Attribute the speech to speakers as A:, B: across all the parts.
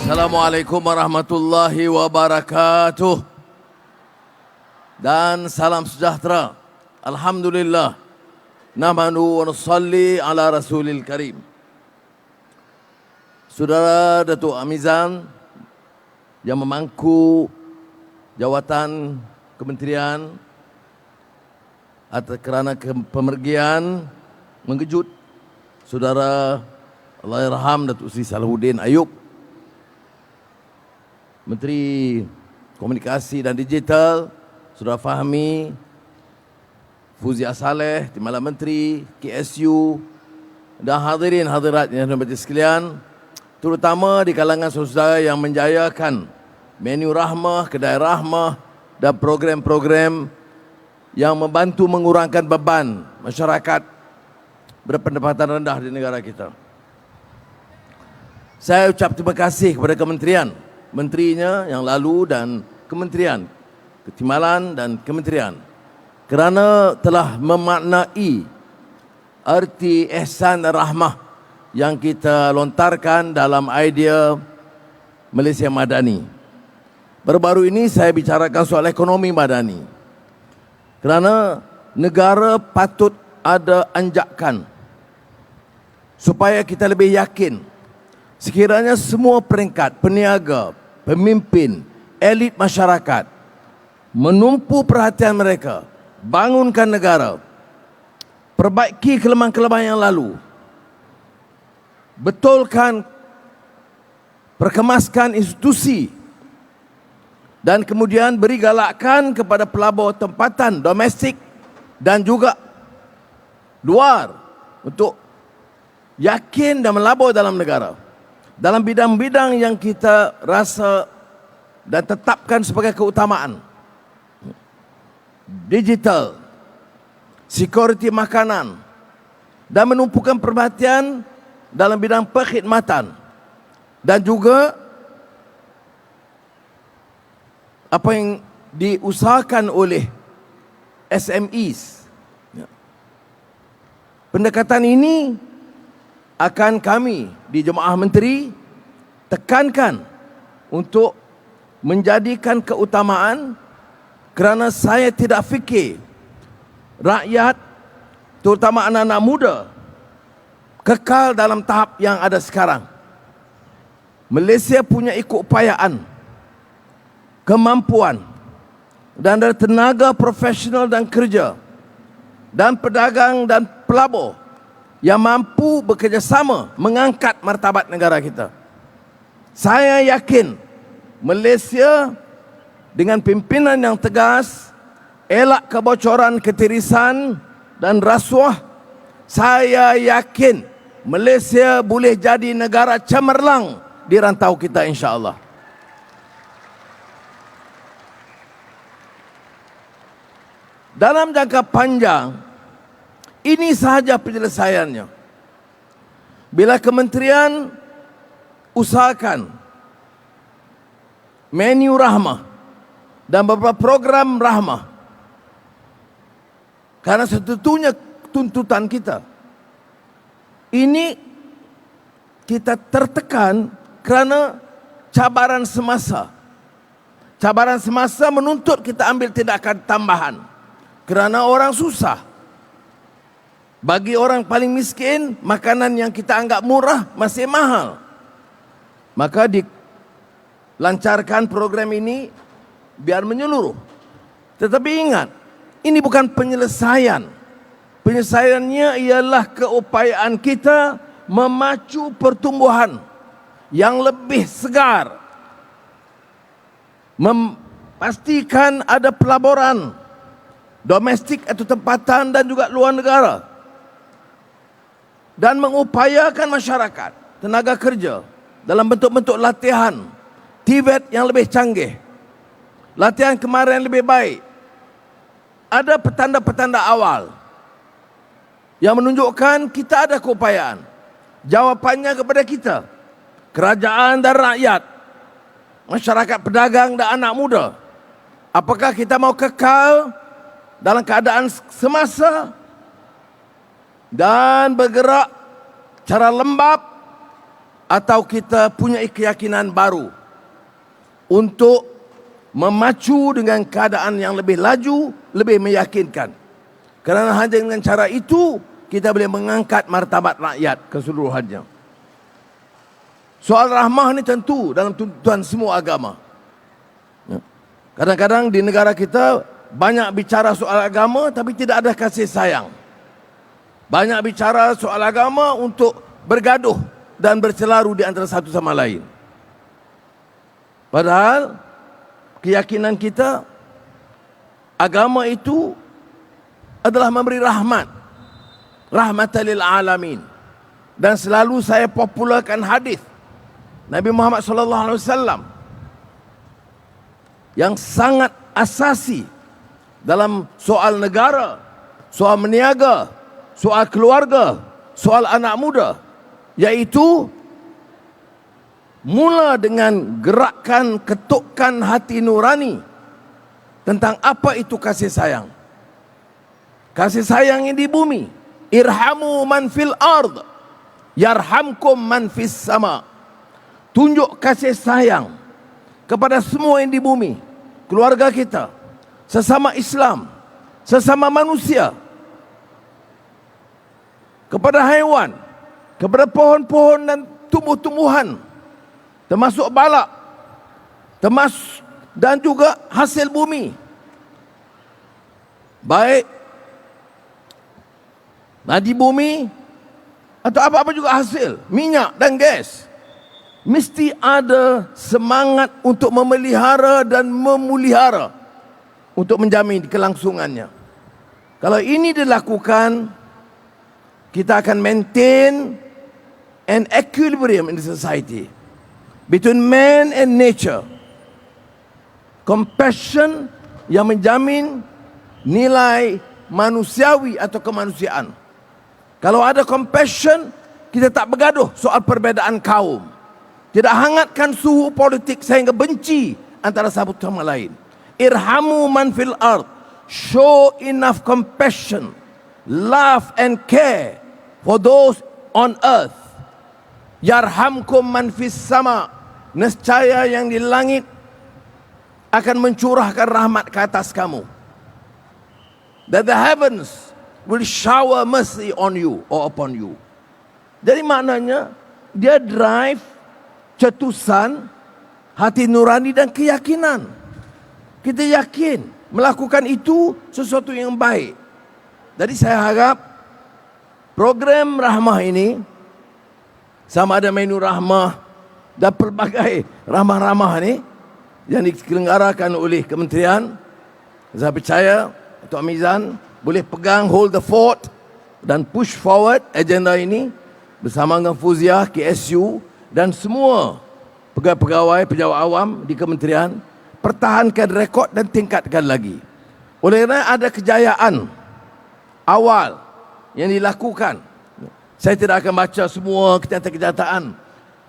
A: Assalamualaikum warahmatullahi wabarakatuh. Dan salam sejahtera. Alhamdulillah. Nahmadu wa nusalli ala rasulil karim. Saudara Datuk Amizan yang memangku jawatan kementerian atas kerana pemergian mengejut Saudara Allahyarham Datuk Seri Salahuddin Ayub, Menteri Komunikasi dan Digital, Saudara Fahmi Fuzia Saleh, Timbalan Menteri, KSU, dan hadirin hadirat yang hormati sekalian, terutama di kalangan saudara yang menjayakan menu rahmah, kedai rahmah dan program-program yang membantu mengurangkan beban masyarakat berpendapatan rendah di negara kita. Saya ucap terima kasih kepada kementerian, menterinya yang lalu dan kementerian, ketimbalan dan kementerian kerana telah memaknai arti ihsan dan rahmah yang kita lontarkan dalam idea Malaysia Madani. Baru-baru ini saya bicarakan soal ekonomi madani. Kerana negara patut ada anjakan supaya kita lebih yakin sekiranya semua peringkat, peniaga, pemimpin, elit masyarakat menumpu perhatian mereka, bangunkan negara, perbaiki kelemahan-kelemahan yang lalu, betulkan, perkemaskan institusi, dan kemudian beri galakkan kepada pelabur tempatan domestik dan juga luar untuk yakin dan melabur dalam negara dalam bidang-bidang yang kita rasa dan tetapkan sebagai keutamaan: digital, security makanan, dan menumpukan perhatian dalam bidang perkhidmatan, dan juga apa yang diusahakan oleh SMEs. Pendekatan ini akan kami di Jemaah Menteri tekankan untuk menjadikan keutamaan, kerana saya tidak fikir rakyat, terutama anak-anak muda, kekal dalam tahap yang ada sekarang. Malaysia punya keupayaan, kemampuan, dan ada tenaga profesional dan kerja, dan pedagang dan pelabur yang mampu bekerjasama mengangkat martabat negara kita. Saya yakin Malaysia dengan pimpinan yang tegas, elak kebocoran, ketirisan dan rasuah, saya yakin Malaysia boleh jadi negara cemerlang di rantau kita, insya-Allah. Dalam jangka panjang, ini sahaja penyelesaiannya. Bila kementerian usahakan menu rahmah dan beberapa program rahmah, karena setentunya tuntutan kita ini kita tertekan kerana cabaran semasa. Cabaran semasa menuntut kita ambil tindakan tambahan kerana orang susah. Bagi orang paling miskin, makanan yang kita anggap murah masih mahal. Maka dilancarkan program ini biar menyeluruh. Tetapi ingat, ini bukan penyelesaian. Penyelesaiannya ialah keupayaan kita memacu pertumbuhan yang lebih segar, memastikan ada pelaburan domestik atau tempatan dan juga luar negara, dan mengupayakan masyarakat, tenaga kerja dalam bentuk-bentuk latihan TVET yang lebih canggih, latihan kemarin lebih baik. Ada petanda-petanda awal yang menunjukkan kita ada keupayaan. Jawapannya kepada kita, kerajaan dan rakyat, masyarakat pedagang dan anak muda. Apakah kita mau kekal dalam keadaan semasa dan bergerak cara lembab atau kita punya keyakinan baru untuk memacu dengan keadaan yang lebih laju, lebih meyakinkan. Kerana hanya dengan cara itu kita boleh mengangkat martabat rakyat keseluruhannya. Soal rahmah ni tentu dalam tuntutan semua agama. Kadang-kadang di negara kita banyak bicara soal agama tapi tidak ada kasih sayang. Banyak bicara soal agama untuk bergaduh dan bercelaru di antara satu sama lain. Padahal keyakinan kita, agama itu adalah memberi rahmat, rahmatan lil alamin. Dan selalu saya popularkan hadis Nabi Muhammad sallallahu alaihi wasallam yang sangat asasi dalam soal negara, soal meniaga, soal keluarga, soal anak muda, yaitu mula dengan gerakan ketukkan hati nurani tentang apa itu kasih sayang. Kasih sayang yang di bumi. Irhamu man fil ard yarhamkum man fis sama. Tunjuk kasih sayang kepada semua yang di bumi, keluarga kita, sesama Islam, sesama manusia, kepada haiwan, kepada pohon-pohon dan tumbuh-tumbuhan, termasuk balak, dan juga hasil bumi, baik nadi bumi atau apa-apa juga hasil minyak dan gas. Mesti ada semangat untuk memelihara dan memulihara, untuk menjamin kelangsungannya. Kalau ini dilakukan, kita akan maintain an equilibrium in the society between man and nature. Compassion yang menjamin nilai manusiawi atau kemanusiaan. Kalau ada compassion, kita tak bergaduh soal perbezaan kaum. Tidak hangatkan suhu politik sehingga benci antara satu sama lain. Irhamu man fil ard. Show enough compassion, love and care for those on earth. Yarhamkum man fis sama. Nescaya yang di langit akan mencurahkan rahmat ke atas kamu. That the heavens will shower mercy on you or upon you. Jadi maknanya dia drive cetusan hati nurani dan keyakinan. Kita yakin melakukan itu sesuatu yang baik. Jadi saya harap program rahmah ini, sama ada menu rahmah dan pelbagai ramah-ramah ini yang diselenggarakan oleh kementerian, saya percaya Tuan Mizan boleh pegang, hold the fort dan push forward agenda ini bersama dengan Fuziah, KSU dan semua pegawai-pegawai, pejabat awam di kementerian. Pertahankan rekod dan tingkatkan lagi. Oleh kerana ada kejayaan awal yang dilakukan, saya tidak akan baca semua kenyataan-kenyataan,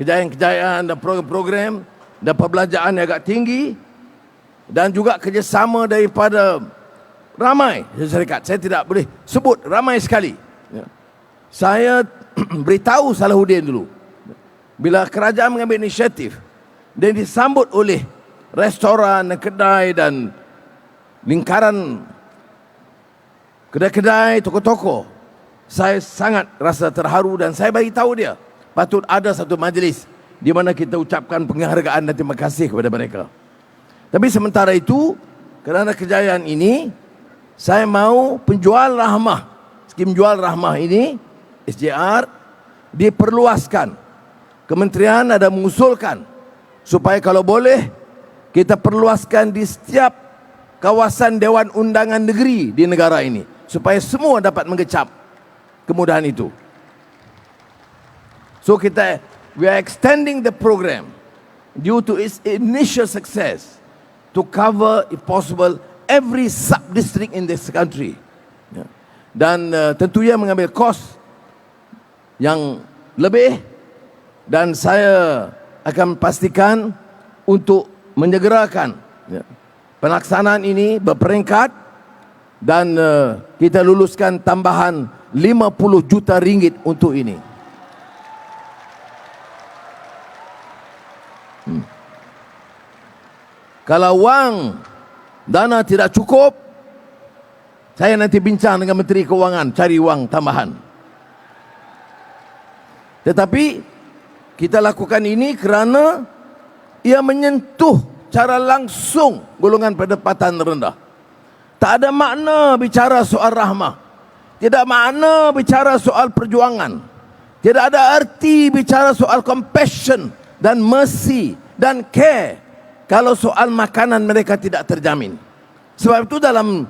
A: kejayaan-kejayaan dan program-program dan perbelanjaan yang agak tinggi dan juga kerjasama daripada ramai syarikat. Saya tidak boleh sebut, ramai sekali. Saya beritahu Salahuddin dulu, bila kerajaan mengambil inisiatif dan disambut oleh restoran dan kedai dan lingkaran kedai-kedai, toko-toko, saya sangat rasa terharu dan saya bagi tahu dia patut ada satu majlis di mana kita ucapkan penghargaan dan terima kasih kepada mereka. Tapi sementara itu, kerana kejayaan ini, saya mau penjual rahmah, skim jual rahmah ini, SJR, diperluaskan. Kementerian ada mengusulkan supaya kalau boleh kita perluaskan di setiap kawasan Dewan Undangan Negeri di negara ini, supaya semua dapat mengecap kemudahan itu. So we are extending the program due to its initial success to cover, if possible, every sub-district in this country. Dan tentunya mengambil kos yang lebih. Dan saya akan pastikan untuk menyegerakan pelaksanaan ini berperingkat dan kita luluskan tambahan 50 juta ringgit untuk ini. Kalau wang dana tidak cukup, saya nanti bincang dengan Menteri Keuangan cari wang tambahan. Tetapi kita lakukan ini kerana ia menyentuh cara langsung golongan pendapatan rendah. Tak ada makna bicara soal rahmah, tidak makna bicara soal perjuangan, tidak ada arti bicara soal compassion dan mercy dan care kalau soal makanan mereka tidak terjamin. Sebab itu dalam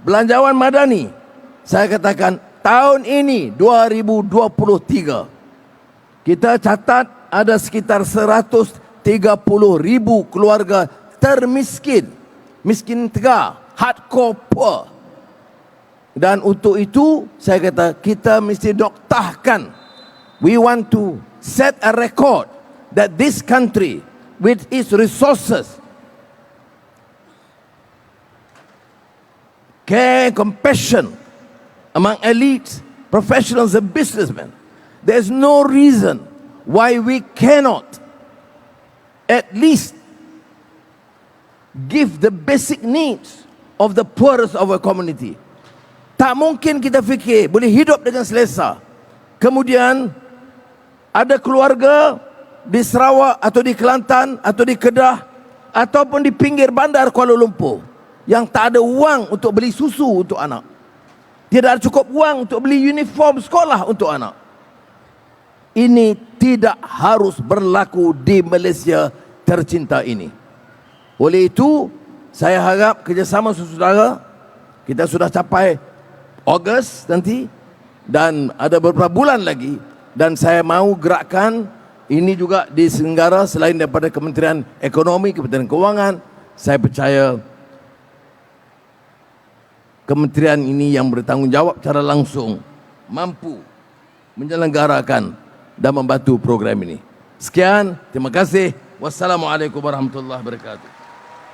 A: belanjawan madani saya katakan tahun ini 2023 kita catat ada sekitar 130,000 keluarga termiskin, miskin tegar, hardcore poor. Dan untuk itu saya kata kita mesti doktahkan. We want to set a record that this country with its resources, care, compassion among elites, professionals and businessmen, there's no reason why we cannot at least give the basic needs of the poorest of our community. Tak mungkin kita fikir boleh hidup dengan selesa, kemudian ada keluarga di Sarawak atau di Kelantan atau di Kedah ataupun di pinggir bandar Kuala Lumpur yang tak ada wang untuk beli susu untuk anak, tidak ada cukup wang untuk beli uniform sekolah untuk anak. Ini tidak harus berlaku di Malaysia tercinta ini. Oleh itu saya harap kerjasama saudara, kita sudah capai Ogos nanti dan ada beberapa bulan lagi, dan saya mahu gerakkan ini juga diselenggara selain daripada Kementerian Ekonomi, Kementerian Keuangan. Saya percaya kementerian ini yang bertanggungjawab secara langsung mampu menyelenggarakan dan membantu program ini. Sekian, terima kasih. Wassalamualaikum warahmatullahi wabarakatuh.